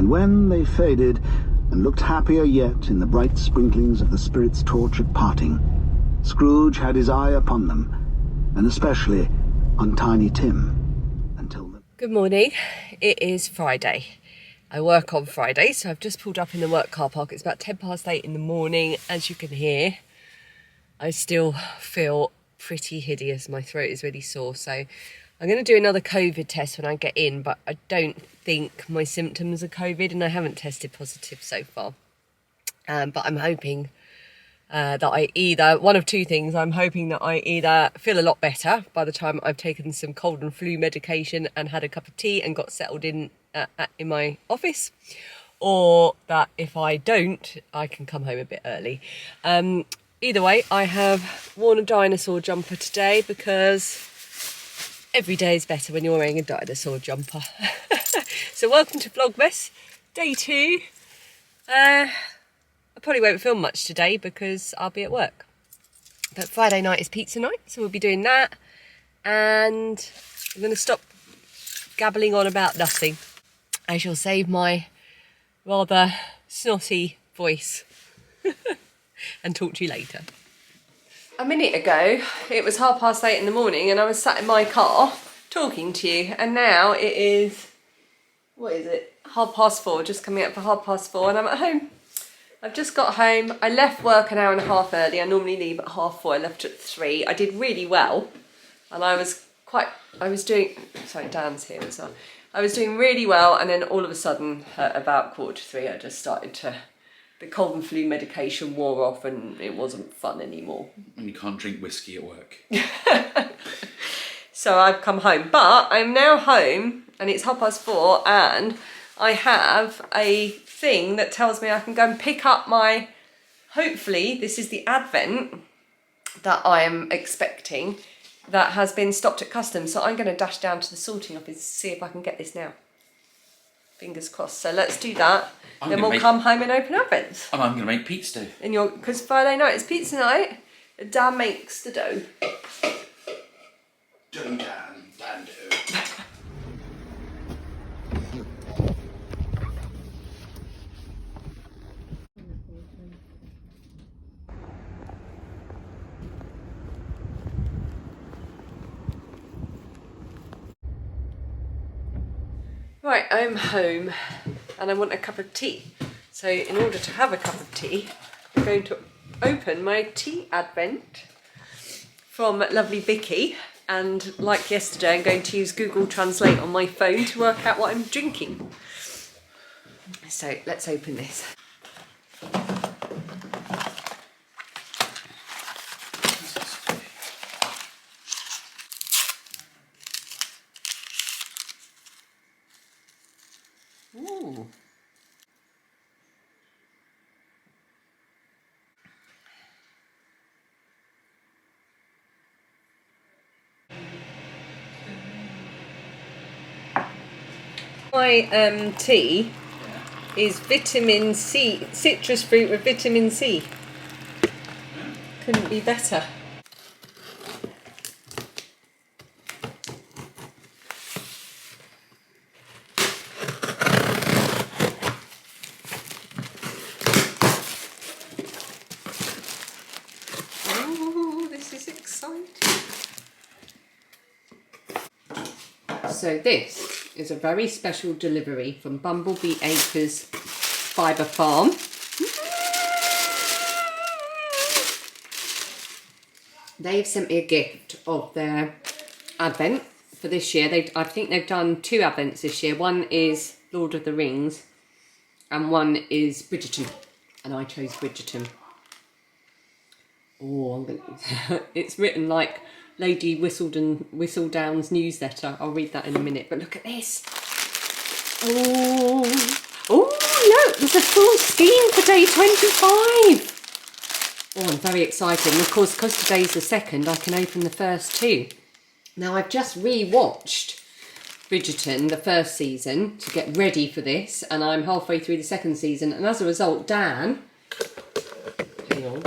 And when they faded and looked happier yet in the bright sprinklings of the spirit's torch at parting, Scrooge had his eye upon them, and especially on Tiny Tim, until the... Good morning. It is Friday. I work on Friday, so I've just pulled up in the work car park. It's about 8:10 in the morning. As you can hear, I still feel pretty hideous. My throat is really sore, so I'm going to do another COVID test when I get in, but I don't think my symptoms are COVID, and I haven't tested positive so far. But I'm hoping that I either, one of two things, I'm hoping that I either feel a lot better by the time I've taken some cold and flu medication and had a cup of tea and got settled in my office, or that if I don't, I can come home a bit early. Either way, I have worn a dinosaur jumper today because every day is better when you're wearing a dinosaur jumper. So welcome to Vlogmas, day 2. I probably won't film much today because I'll be at work. But Friday night is pizza night, so we'll be doing that. And I'm going to stop gabbling on about nothing. I shall save my rather snotty voice and talk to you later. A minute ago, it was 8:30 in the morning and I was sat in my car talking to you, and now it is, what is it, 4:30, just coming up for 4:30, and I'm at home. I've just got home. I left work an hour and a half early. I normally leave at 4:30. I left at 3. I did really well, and sorry, Dan's here as well. I was doing really well, and then all of a sudden, at about 2:45, I just started to, the cold and flu medication wore off and it wasn't fun anymore. And you can't drink whiskey at work. So I've come home, but I'm now home and it's 4:30, and I have a thing that tells me I can go and pick up my, hopefully this is the Advent that I am expecting, that has been stopped at customs. So I'm going to dash down to the sorting office to see if I can get this now. Fingers crossed. So let's do that. Then we'll come home and open Advents. And I'm going to make pizza dough. Because Friday night is pizza night. Dan makes the dough. Dan dough. Right, I'm home and I want a cup of tea. So in order to have a cup of tea, I'm going to open my tea Advent from lovely Vicky. And like yesterday, I'm going to use Google Translate on my phone to work out what I'm drinking. So let's open this. Ooh. My tea is vitamin C, citrus fruit with vitamin C. Couldn't be better. Oh, this is exciting. So this is a very special delivery from Bumblebee Acres Fibre Farm. They've sent me a gift of their Advent for this year. I think they've done 2 Advents this year. One is Lord of the Rings and one is Bridgerton. And I chose Bridgerton. Oh, it's written like Lady Whistledown's newsletter. I'll read that in a minute. But look at this. Oh, look, there's a full scheme for day 25. Oh, I'm very excited. And of course, because today's the 2nd, I can open the first 2. Now, I've just re-watched Bridgerton, the first season, to get ready for this. And I'm halfway through the 2nd season. And as a result, Dan, hang on,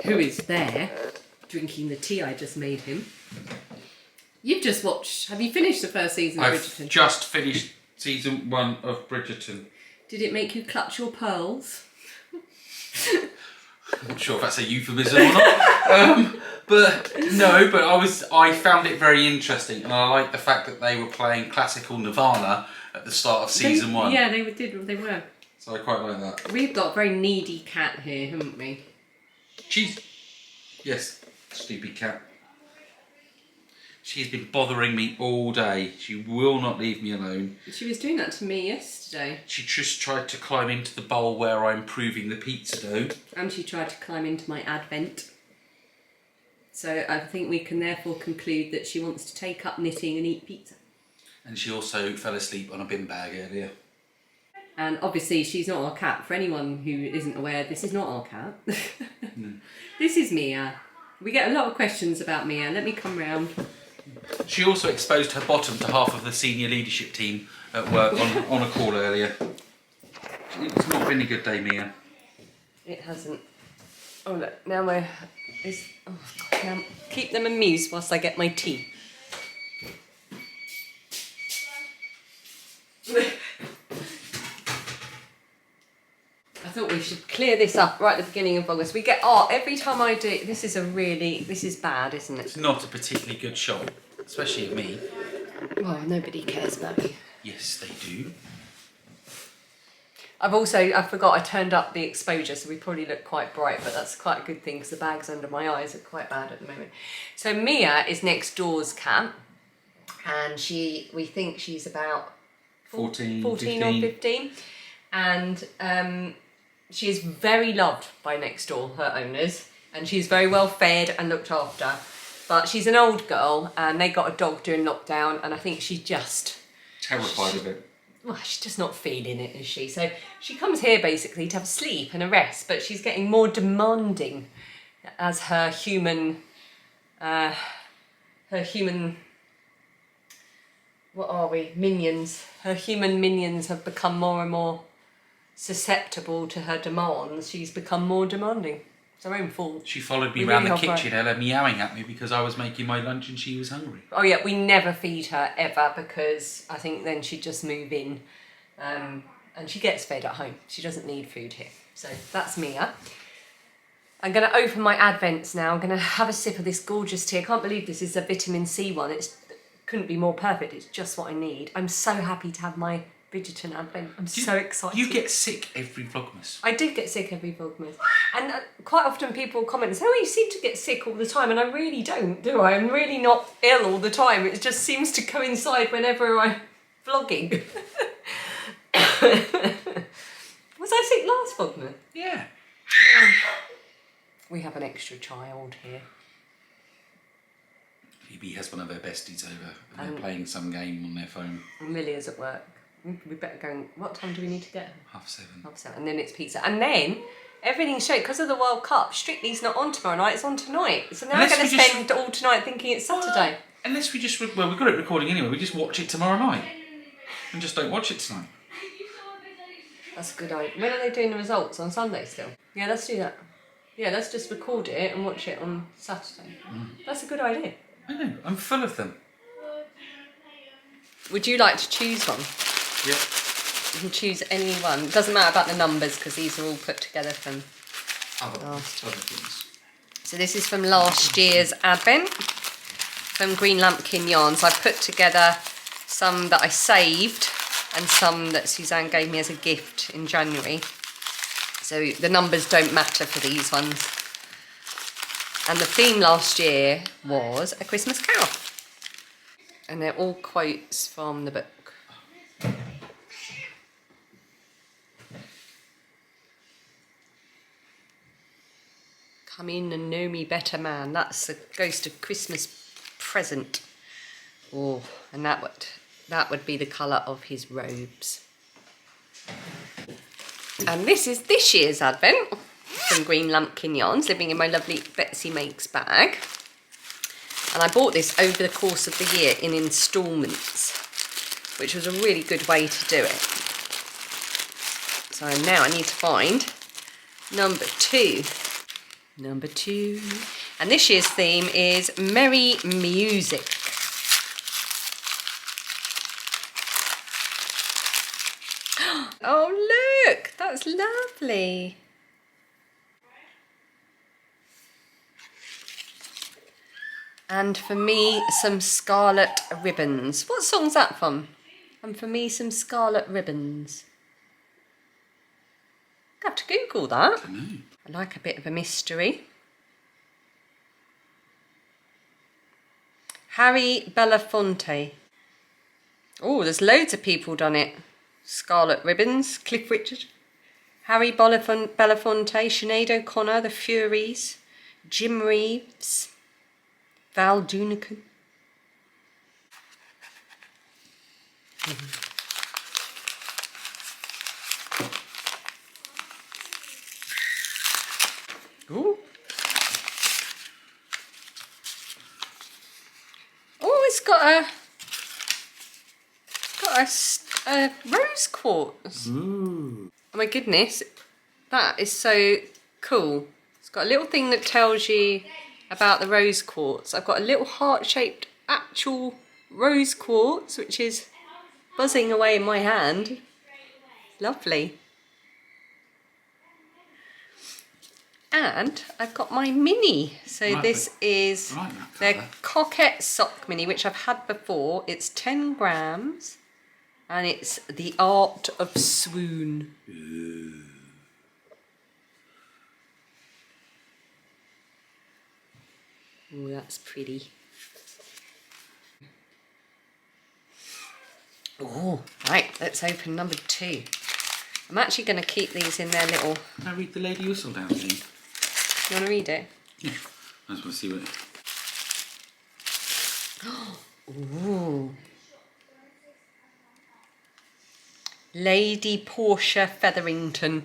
who is there drinking the tea I just made him. You've just watched, have you finished the first season of Bridgerton? I've just finished Season 1 of Bridgerton. Did it make you clutch your pearls? I'm not sure if that's a euphemism or not. But no, but I found it very interesting, and I like the fact that they were playing classical Nirvana at the start of season 1. Yeah, they were. So I quite like that. We've got a very needy cat here, haven't we? Yes, stupid cat. She's been bothering me all day. She will not leave me alone. She was doing that to me yesterday. She just tried to climb into the bowl where I'm proving the pizza dough. And she tried to climb into my advent. So I think we can therefore conclude that she wants to take up knitting and eat pizza. And she also fell asleep on a bin bag earlier. And obviously she's not our cat. For anyone who isn't aware, this is not our cat. No. This is Mia. We get a lot of questions about Mia. Let me come round. She also exposed her bottom to half of the senior leadership team at work on a call earlier. It's not been a good day, Mia. It hasn't. Oh look, now now keep them amused whilst I get my tea. I thought we should clear this up right at the beginning of Vlogmas. We get every time I do. This is bad, isn't it? It's not a particularly good shot, especially of me. Well, nobody cares about you. Yes, they do. I forgot I turned up the exposure, so we probably look quite bright, but that's quite a good thing because the bags under my eyes are quite bad at the moment. So Mia is next door's cat, and we think she's about 14 or 15, and she is very loved by next door, her owners, and she's very well fed and looked after. But she's an old girl, and they got a dog during lockdown, and I think she's just terrified of it. Well, she's just not feeling it, is she? So she comes here basically to have a sleep and a rest, but she's getting more demanding as her human, what are we? Minions. Her human minions have become more and more susceptible to her demands. She's become more demanding. It's her own fault. She followed me around the kitchen, Ella, meowing at me because I was making my lunch and she was hungry. Oh yeah, we never feed her ever because I think then she'd just move in, and she gets fed at home. She doesn't need food here. So that's Mia. I'm going to open my Advents now. I'm going to have a sip of this gorgeous tea. I can't believe this is a vitamin C one. It couldn't be more perfect. It's just what I need. I'm so happy to have my Bridgerton Advent. I'm so excited. You get sick every Vlogmas. I do get sick every Vlogmas. And quite often people comment and say, oh, you seem to get sick all the time. And I really don't, do I? I'm really not ill all the time. It just seems to coincide whenever I'm vlogging. Was I sick last Vlogmas? Yeah. We have an extra child here. Phoebe has one of her besties over and they're playing some game on their phone. And Lily's at work. We better go. What time do we need to get her? 7:30. 7:30. And then it's pizza. And then everything's straight because of the World Cup. Strictly's not on tomorrow night. It's on tonight. So now we're going to spend all tonight thinking it's Saturday. Unless we just, well, we've got it recording anyway. We just watch it tomorrow night and just don't watch it tonight. That's a good idea. When are they doing the results? On Sunday still? Yeah, let's do that. Yeah, let's just record it and watch it on Saturday. That's a good idea. I know. I'm full of them. Would you like to choose one? Yeah. You can choose any one. It doesn't matter about the numbers because these are all put together from Other things. So this is from last year's Advent from Green Lumpkin Yarns. I've put together some that I saved and some that Suzanne gave me as a gift in January. So the numbers don't matter for these ones. And the theme last year was A Christmas Carol. And they're all quotes from the book. Come in and know me better, man. That's the Ghost of Christmas Present. Oh, and that would be the colour of his robes. And this is this year's Advent from Green Lumpkin Yarns, living in my lovely Betsy Makes bag. And I bought this over the course of the year in instalments, which was a really good way to do it. So now I need to find number 2. Number 2. And this year's theme is Merry Music. Oh, look, that's lovely. And for me, some scarlet ribbons. What song's that from? And for me, some scarlet ribbons. I have to Google that. I like a bit of a mystery. Harry Belafonte. Oh, there's loads of people done it. Scarlet Ribbons, Cliff Richard, Harry Belafonte, Sinead O'Connor, The Furies, Jim Reeves, Val Doonican. Ooh. Oh, it's got a rose quartz. Ooh. Oh my goodness, that is so cool. It's got a little thing that tells you about the rose quartz. I've got a little heart-shaped actual rose quartz, which is buzzing away in my hand. Lovely. And I've got my mini. So Right, this is their their Coquette Sock Mini, which I've had before. It's 10 grams and it's The Art of Swoon. Ooh. Oh, that's pretty. Oh, right, let's open number 2. I'm actually going to keep these in their little... Can I read the Lady Whistledown thing? You want to read it? Yeah. I just want to see what... Ooh. Lady Portia Featherington.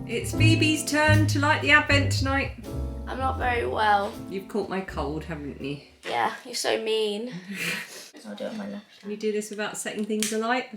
It's Phoebe's turn to light the Advent tonight. I'm not very well. You've caught my cold, haven't you? Yeah, you're so mean. I'll do it on my left. Can you do this without setting things alight?